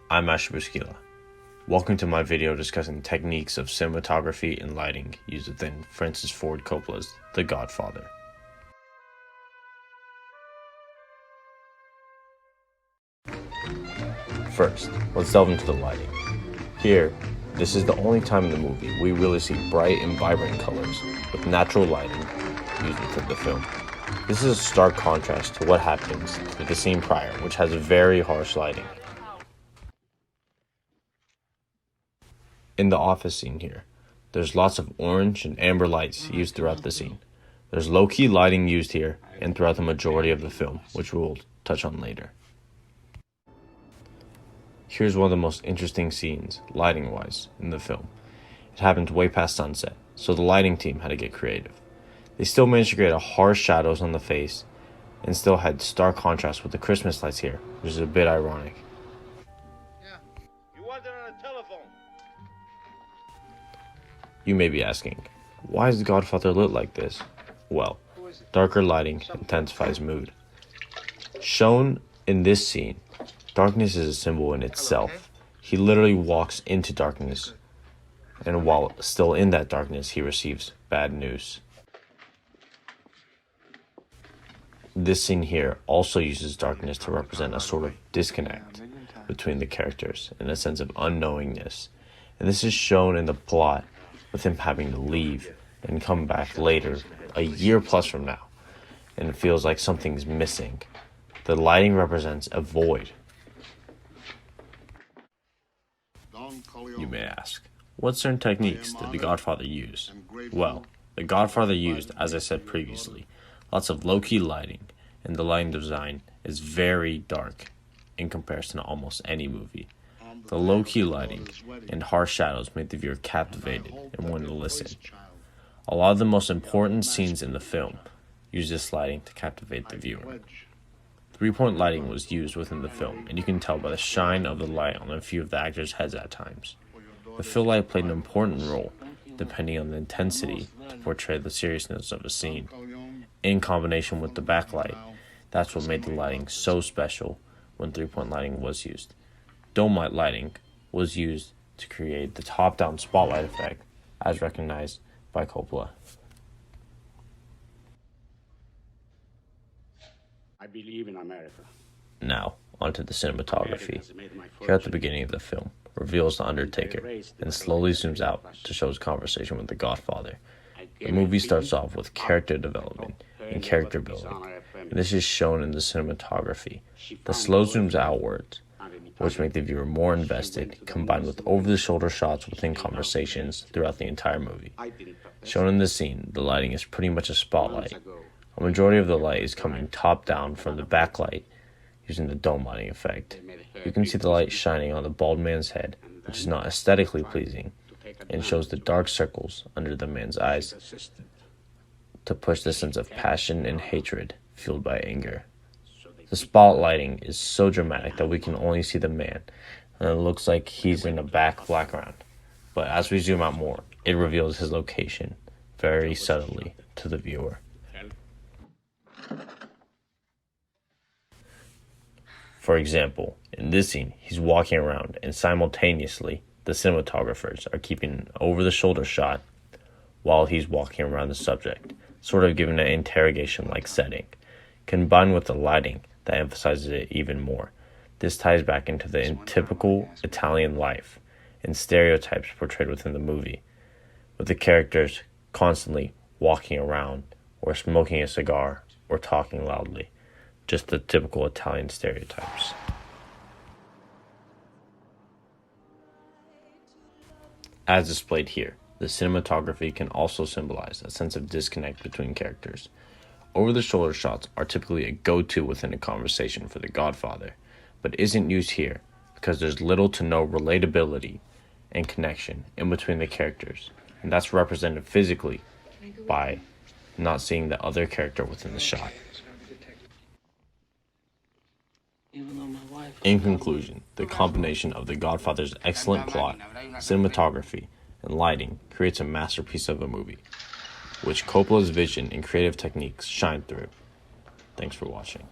I'm Ashabuskila. Welcome to my video discussing techniques of cinematography and lighting used within Francis Ford Coppola's The Godfather. First, let's delve into the lighting. Here, this is the only time in the movie we really see bright and vibrant colors with natural lighting used within the film. This is a stark contrast to what happens with the scene prior, which has very harsh lighting. In the office scene here, there's lots of orange and amber lights used throughout the scene. There's low-key lighting used here and throughout the majority of the film, which we'll touch on later. Here's one of the most interesting scenes, lighting-wise, in the film. It happens way past sunset, so the lighting team had to get creative. They still managed to create a harsh shadows on the face and still had stark contrast with the Christmas lights here, which is a bit ironic. You may be asking, why is The Godfather lit like this? Well, darker lighting intensifies mood. Shown in this scene, darkness is a symbol in itself. He literally walks into darkness, and while still in that darkness, he receives bad news. This scene here also uses darkness to represent a sort of disconnect between the characters and a sense of unknowingness. And this is shown in the plot with him having to leave and come back later, a year plus from now, and it feels like something's missing. The lighting represents a void. You may ask, what certain techniques did The Godfather use? Well, The Godfather used, as I said previously, lots of low-key lighting, and the lighting design is very dark in comparison to almost any movie. The low-key lighting and harsh shadows made the viewer captivated and want to listen. A lot of the most important scenes in the film use this lighting to captivate the viewer. Three-point lighting was used within the film, and you can tell by the shine of the light on a few of the actors' heads at times. The fill light played an important role, depending on the intensity, to portray the seriousness of a scene. In combination with the backlight, that's what made the lighting so special when three-point lighting was used. Dome light lighting was used to create the top-down spotlight effect, as recognized by Coppola. I believe in America. Now, onto the cinematography. Here at the beginning of the film, reveals the Undertaker and slowly zooms out to show his conversation with the Godfather. The movie starts off with character development and character building, and this is shown in the cinematography. The slow zooms outwards, which make the viewer more invested, combined with over-the-shoulder shots within conversations throughout the entire movie. Shown in this scene, the lighting is pretty much a spotlight. A majority of the light is coming top-down from the backlight, using the dome lighting effect. You can see the light shining on the bald man's head, which is not aesthetically pleasing, and shows the dark circles under the man's eyes to push the sense of passion and hatred fueled by anger. The spotlighting is so dramatic that we can only see the man, and it looks like he's in a back background. But as we zoom out more, it reveals his location very subtly to the viewer. For example, in this scene, he's walking around, and simultaneously, the cinematographers are keeping an over-the-shoulder shot while he's walking around the subject, sort of giving an interrogation-like setting. Combined with the lighting, that emphasizes it even more. This ties back into the typical Italian life and stereotypes portrayed within the movie, with the characters constantly walking around or smoking a cigar or talking loudly. Just the typical Italian stereotypes. As displayed here, the cinematography can also symbolize a sense of disconnect between characters. Over-the-shoulder shots are typically a go-to within a conversation for The Godfather, but isn't used here because there's little to no relatability and connection in between the characters, and that's represented physically by not seeing the other character within the shot. In conclusion, the combination of The Godfather's excellent plot, cinematography, and lighting creates a masterpiece of a movie, which Coppola's vision and creative techniques shine through. Thanks for watching.